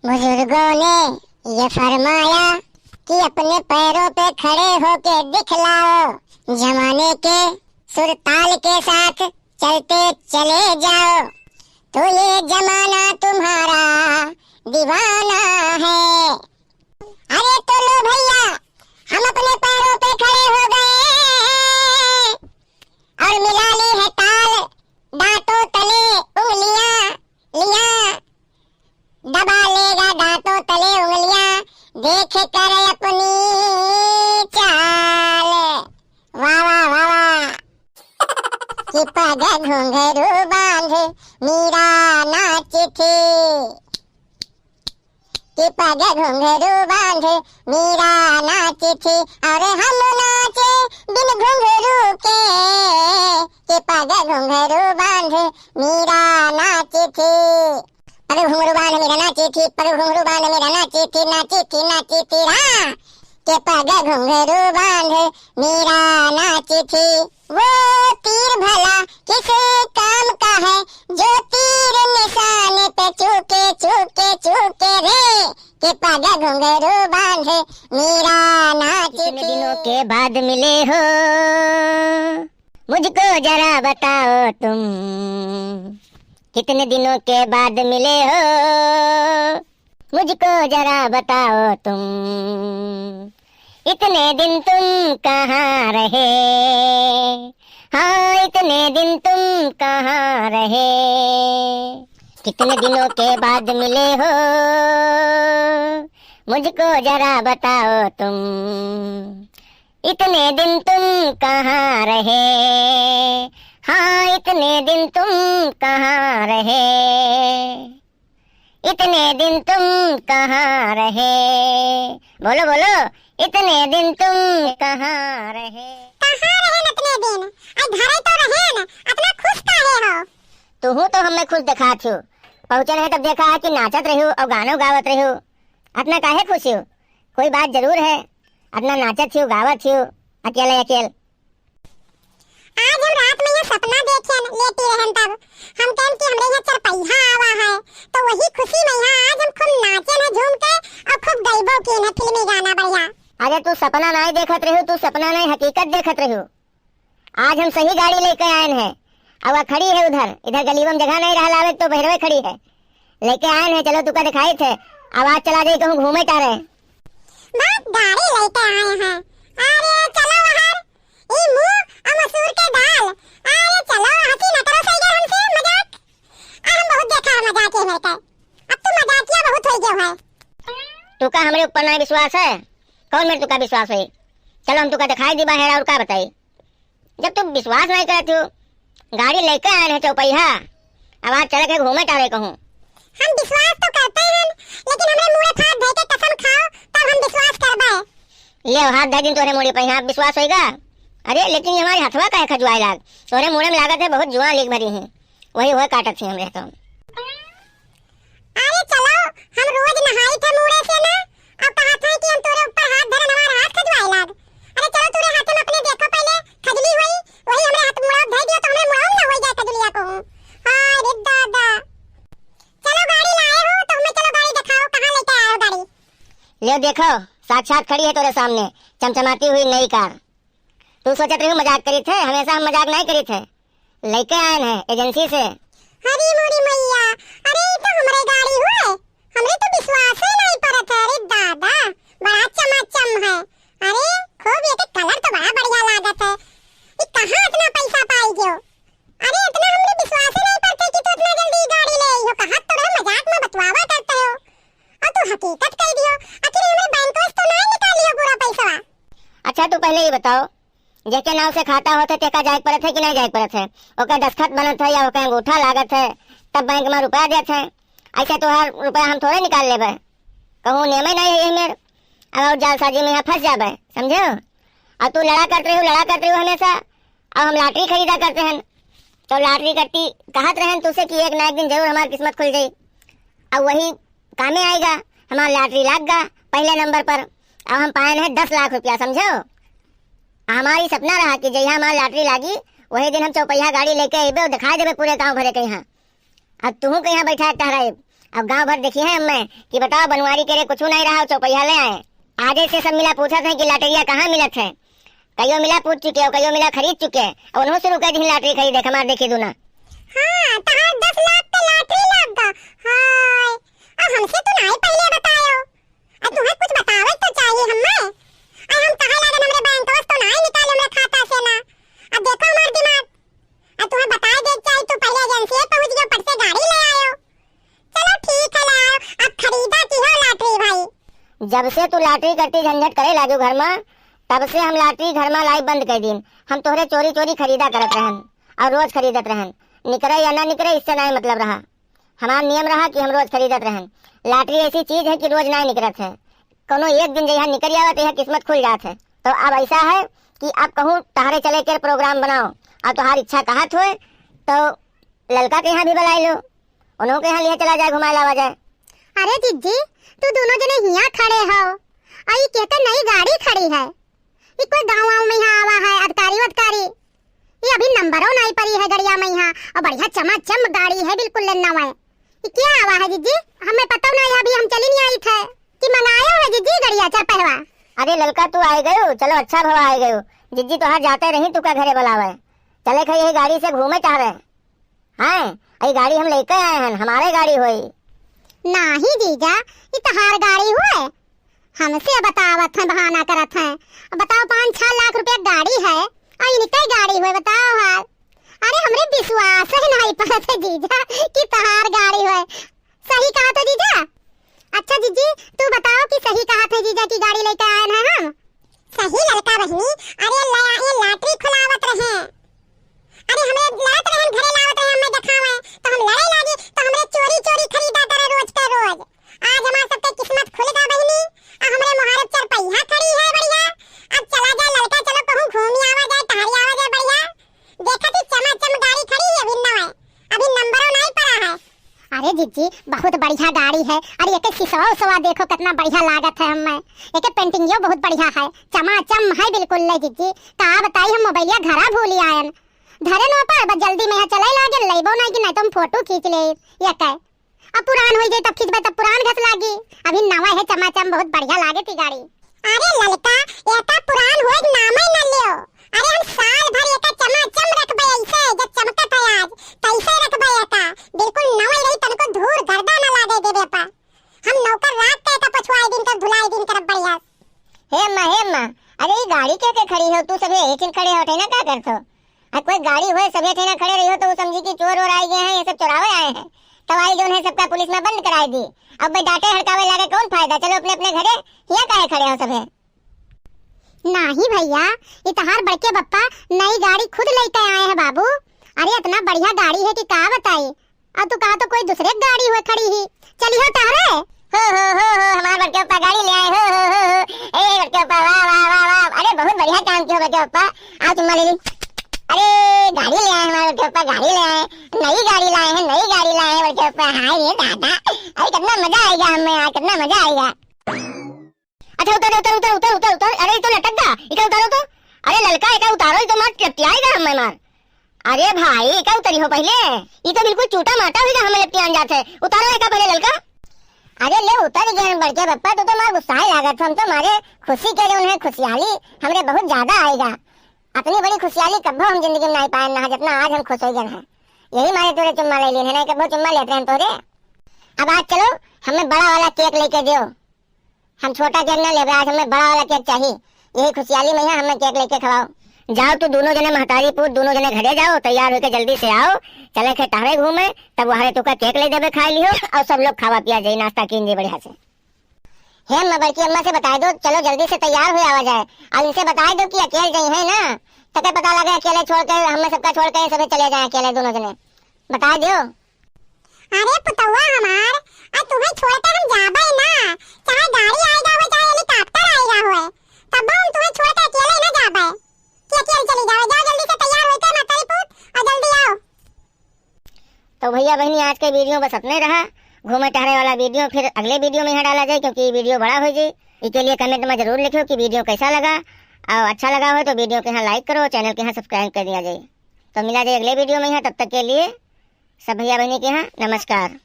बुजुर्गों ने ये फरमाया कि अपने पैरों पे खड़े होके दिखलाओ, जमाने के सुर ताल के साथ चलते चले जाओ, तो ये जमाना तुम्हारा दीवाना है। अरे तो लो भैया, हम अपने पैरों पे खड़े हो गए और मिला ली है ताल, दांतों तले उंगलियां लिया, दबा लेगा दांतों तले उंगलियां, देख कर अपनी चाल। वाह वाह वाह वाह। कि पग घुंघरू बांध मीरा नाची थी, कि पग घुंघरू बांध मीरा नाची थी, और हम नाचे बिन घुंघरू के, कि पग घुंघरू बांध मीरा नाची थी। पग घुंघरू बांध मीरा नाची थी, पग घुंघरू बांध मीरा नाची थी, नाची थी नाची थी हाँ, के पग घुंघरू बांध मीरा नाची थी। वो तीर भला किस काम का है, जो तीर निशाने पे चूके चूके चूके रे, के पग घुंघरू बांध मीरा नाची थी। दिनों के बाद मिले हो, मुझको जरा बताओ तुम, कितने दिनों के बाद मिले हो, मुझको जरा बताओ तुम, इतने दिन तुम कहाँ रहे, हाँ इतने दिन तुम कहाँ रहे, कितने दिनों के बाद मिले हो, मुझको जरा बताओ तुम, इतने दिन तुम कहाँ रहे, हाँ इतने दिन तुम कहाँ रहे, इतने दिन तुम कहाँ रहे, बोलो बोलो, इतने दिन तुम कहाँ रहे। कहाँ रहे इतने दिन? घरे तो रहे न, अपना खुश काहे हो? तू तो हमें खुश दिखा थी, पहुँचल है तब देखा है कि नाचत रही और गानों गावत रही, अपना काहे खुश हो? कोई बात जरूर है, अपना नाचत थी गावत थी अकेले अकेले। आज हम रात में ये सपना देखे लेती रहन, तब हम कहन कि हमरे यहाँ चरपैया आवा है, तो वही खुशी में यहाँ आज हम खूब नाचे न झूम के और खूब गईबो की न फिल्मी गाना बढ़िया। अरे तू सपना नहीं देखत रही, तू सपना नहीं हकीकत देखत रही। आज हम सही गाड़ी लेके आए हैं, अब वह खड़ी है उधर, इधर गली में जगह नहीं रहा लावे तो बहरवे खड़ी है, लेके आए हैं, चलो तुका दिखाई थे, आवाज चला दे कहूँ घूमे टा रहे। बात गाड़ी लेके आए हैं, अरे चलो बाहर, ई मुंह और मसूर के दाल, अरे चलो हंसी न करो सही हमसे मजाक, हम बहुत देखा है मजाक ये मेरे, अब तू मजाकिया बहुत हो गया है। तुका हमारे ऊपर नहीं विश्वास है? कौन मेरे तुका विश्वास है? चलो हम तुका दिखाई दी बाहर और क्या बताई, जब तुम विश्वास नहीं करती हो, गाड़ी लेके आए हैं चौपैया, आवाज चले के घूमे टारे कहूँ। हम विश्वास तो करते हैं, लेकिन हमें मुंह हाथ धो के कसम खाओ तब हम विश्वास करबे। ले हाथ दे दिन तोरे मुड़ी पे यहाँ विश्वास होएगा? अरे लेकिन ये हमारे हथवा का खजुआए लाग, तोरे मुड़े में लागत है बहुत जुआ लीक भरी है, वही हुए काटत थी हमरे तो। अरे चलो हम रोज नहाई थे मुड़े से ना, अब कहा था कि हम तोरे ऊपर हाथ धरन हमारा हाथ खजुआए लाग। अरे चलो तोरे हाथ में अपने देखो पहले खजली हुई, वही हमरे हाथ मुड़ा धर दियो तो हमें मुड़ाऊ ना हो जाए खजलिया को। हाय रे दादा, चलो गाड़ी लाए हो तो हमें चलो गाड़ी दिखाओ, कहां लेके आए हो गाड़ी? ले देखो साक्षात खड़ी है तोरे सामने चमचमाती हुई नई कार। तू सोचत रही मजाक करी थे? हमेशा हम मजाक नहीं करी थे, लेके आए हैं एजेंसी से। हरी मोरी मैया, अरे ये तो हमारी गाड़ी हुए, हमरे तो विश्वास ही नहीं पड़त है। अरे दादा बड़ा चमाचम है, अरे खूब ये कलर तो बड़ा बढ़िया लागत है, ये कहां इतना पैसा पाई गयो? अरे इतना हमरे विश्वास ही नहीं पड़ते कि तू इतना जल्दी गाड़ी ले आई हो, कहां तो मजाक में बतवावा करते हो और तू हकीकत कह दियो, आखिर हमरे बैंक से तो नहीं निकालियो पूरा पैसा। अच्छा तू पहले ये बताओ, जेके नाव से खाता होते तेका जाए पड़त है कि नहीं जाए पड़त है? ओके दस्तखत बनत है या ओके अंगूठा लागत है तब बैंक में रुपया देते हैं, ऐसे तो हर रुपया हम थोड़े निकाल लेबे, कहूँ नियम ही नहीं है मेरे, अब जालसाजी में यहाँ फंस जाबे, समझो? अब तू लड़ा करते हो हमेशा, अब हम लॉटरी खरीदा करते हैं, तो लॉटरी कट्टी कहत रहे तुझसे कि एक ना एक दिन जरूर हमारी किस्मत खुल जाई, अब वही कामे आएगा, हमारा लॉटरी लाग गा पहले नंबर पर, अब हम पाए हैं 10 लाख रुपया, समझो? हमारी सपना रहा कि जहाँ हमारी लॉटरी लागी वही दिन हम चौपहिया गाड़ी लेके अबे और दिखा देबे पूरे गांव भरे के यहाँ। अब तू के यहाँ बैठा टहरा अब गांव भर देखी है हमें कि बताओ बनवारी करे कुछ नहीं रहा चौपैया ले आए। आगे से सब मिला पूछा था कि लाटरिया कहाँ मिलत है। कईयो मिला पूछ चुके हो, कईयो मिला खरीद चुके और उन्होंने शुरू कर दी लाटरी खरीदे। हमार देखी दूना हां तहार 10 लाख पे लाटरी लग गा। हाय अब हमसे तो नहीं पहले बतायो। अब तुम्हें कुछ बतावे तो चाहिए हमें। अब हम कहां लागन हमरे बैंक तो नहीं निकाले हमरे खाता से ना। अब देखो हमार दिमाग। अब तुम्हें बताए दे चाहिए तो पहले एजेंसी पहुंच गयो, पट से गाड़ी ले आयो। चलो ठीक है लाओ। अब खरीदा की हो लाटरी भाई? जब से तू लाटरी करती झंझट करे लागू घर में तब से हम लाटरी घर में लाई बंद कर दिन। हम तोहरे चोरी चोरी खरीदा करत रहन और रोज खरीदत रहन। निकरे या ना निकरे इससे नहीं मतलब रहा। हमारा नियम रहा कि हम रोज खरीदत रहन। लाटरी ऐसी चीज है कि रोज नहीं निकलत है। कोनो एक दिन जहाँ निकल जावत है किस्मत खुल जात है। तो अब ऐसा है कि अब कहूँ तहारे चले के प्रोग्राम बनाओ और तुम्हारी इच्छा कहत हुए तो ललका के यहाँ भी बुलाई लो, उन्हों के यहाँ लिए चला जाए, घुमा लावा जाए। अरे जीजी तू दोनों जने यहाँ खड़े हो। आई कहते नई गाड़ी खड़ी है। ये कोई गाँव में यहाँ आवा है अधकारी। ये अभी नंबरों नहीं पड़ी है गड़िया में यहाँ और बढ़िया चमाचम गाड़ी है बिल्कुल नवा है। ये क्या आवा है जीजी? हमें पता नहीं, अभी हम चली नहीं आई थे कि मंगायो है जीजी गड़िया चल पहवा। अरे ललका तू आए गयो, चलो अच्छा भवा आए गयो। जिज्जी तो हर जाते रही तू का घरे बुलावे। चले खई यही गाड़ी से घूमे चाह रहे हैं। ये गाड़ी हम लेके आए हैं, हमारे गाड़ी हुई नहीं जीजा ये तहार गाड़ी हुए। हमसे बतावत है बहाना करत है। बताओ 5-6 लाख रुपया गाड़ी है और इनकी गाड़ी हुए बताओ हाल। अरे हमरे विश्वास ही नहीं पड़त है जीजा कि तहार गाड़ी हुए। सही कहा तो जीजा? अच्छा जीजी तू बताओ कि सही कहा था जीजा की गाड़ी लेके आए हैं हम? सही लड़का बहनी। अरे ये लाटरी खुलावत रहे। अरे हमें लड़त रहे घरे लावत रहे हमें दिखावे तो हम लड़े लागी तो हमरे चोरी चोरी खरीदा करे रोज के रोज। आज हमार सबके किस्मत खुल गा बहनी। अब हमरे मुहारत चरपैया खड़ी है बढ़िया। अब चला जा लड़का चलो कहूं घूमी आवा जाए टहरी आवा जाए बढ़िया। देखा थी चमाचम गाड़ी खड़ी है अभी नवा, अभी नंबरों नहीं पड़ा है। अरे जीजी बहुत बढ़िया गाड़ी है। अरे एक सिसवा देखो कितना बढ़िया लागत है हमें। एक पेंटिंग बहुत बढ़िया है, चमाचम है बिल्कुल। ले जीजी का बताई हम मोबाइलिया घरा भूल आयन धरे न पर बस जल्दी में चले लागे लेबो नहीं कि नहीं तुम फोटो खींच ले। ये कह अब पुरान हो जाए तब खींचबे तब पुरान घस लागी। अभी नवा है चमाचम बहुत बढ़िया लागे ती गाड़ी। अरे ललका एता पुरान होए नाम ही न लियो। अरे हम साल भर एका चमाचम रखबे ऐसे जब चमकत है आज कैसे रखबे एका बिल्कुल नवा रही तनको धूर गर्दा न लागे देबे पा। हम नौकर रात के का पछुआई दिन कर धुलाई दिन कर बढ़िया। हे अम्मा अरे ये गाड़ी के खड़ी हो तू? सब एक ही खड़े होते ना क्या करतो? अब कोई गाड़ी हुए सभी थे ना खड़े रही हो तो समझी कि चोर और आए गए हैं, ये सब चुरावे आए हैं। तवाई जो है सबका पुलिस में बंद कराई दी। अब भाई डांटे हड़कावे लागे कौन फायदा? चलो अपने अपने घरे यहाँ काहे खड़े हो सब? नहीं भैया ये तहार बड़के बप्पा नई गाड़ी खुद लेके आए हैं बाबू। अरे इतना बढ़िया गाड़ी है कि का बताई। अब तू कहा तो कोई दूसरे गाड़ी हुए खड़ी ही चली हो तारे। हो हमारे बड़के बप्पा गाड़ी ले आए। हो ए बड़के बप्पा वाह वाह वाह वाह। अरे बहुत बढ़िया काम किया बड़के बप्पा, आओ चुम्मा ले ली। अरे गाड़ी ले आए हमारे बड़के बप्पा, गाड़ी ले आए, नई गाड़ी लाए हैं, नई गाड़ी लाए हैं बड़के बप्पा। हाय ये दादा, अरे कितना मजा आएगा हमें आज, कितना मजा आएगा। अच्छा उतर उतर उतर उतर उतर उतर। अरे तो लटक गा, इका उतारो तो। अरे ललका इका उतारो, तो मार चटियाएगा हमें मार। अरे भाई इका उतरी हो पहले, ये तो बिल्कुल चूटा माटा होगा हमें लपटी अंजात है। उतारो इका पहले ललका। अरे ले उतर गए बड़के बप्पा, तो मार गुस्सा लागत। हम तो मारे खुशी के लिए उन्हें खुशहाली हमरे बहुत ज्यादा आएगा। अपनी बड़ी खुशहाली कब्बो हम जिंदगी में नहीं पाए ना जितना आज हम खुश हो गए हैं। यही मारे तोरे चुम्मा ले लिए नहीं कब्बो चुम्मा लेते हैं तोरे। अब आज चलो हमें बड़ा वाला केक लेके दियो। हम छोटा केक ना लेबे, आज हमें बड़ा वाला केक चाहिए। यही खुशहाली में हमें केक लेके खवाओ। जाओ तू दोनों जने महतारी पूत दोनों जने घरे जाओ, तैयार होके जल्दी से आओ। चले के टहरे घूमे तब वहां तो का केक ले देबे खा लियो और सब लोग खावा पिया जाए, नाश्ता कीजिए बढ़िया से। हे अम्मा बड़की अम्मा से बता दो चलो जल्दी से तैयार हो आवा जाए। और इनसे बता दो कि अकेले जाए है ना, तो क्या पता लगे अकेले छोड़ कर हमें सबका छोड़ कर सब चले जाए अकेले दोनों जने, बता दियो। अरे पुतवा हमार आ तुम्हें छोड़कर हम जाबे ना, चाहे गाड़ी आएगा हो चाहे हेलीकॉप्टर आएगा हो, तब हम तुम्हें छोड़कर अकेले ना जाबे कि अकेले चली जाओ। जाओ जल्दी से तैयार होकर मातारी पूत और जल्दी आओ। तो भैया बहनी आज के वीडियो बस अपने रहा घूमे टहरे वाला वीडियो, फिर अगले वीडियो में यहाँ डाला जाए क्योंकि वीडियो बड़ा हो जाए। इसके लिए कमेंट में जरूर लिखो कि वीडियो कैसा लगा, और अच्छा लगा हो तो वीडियो के यहाँ लाइक करो, चैनल के यहाँ सब्सक्राइब कर दिया जाए। तो मिला जाए अगले वीडियो में यहाँ, तब तक के लिए सब भैया बहनी के यहाँ नमस्कार।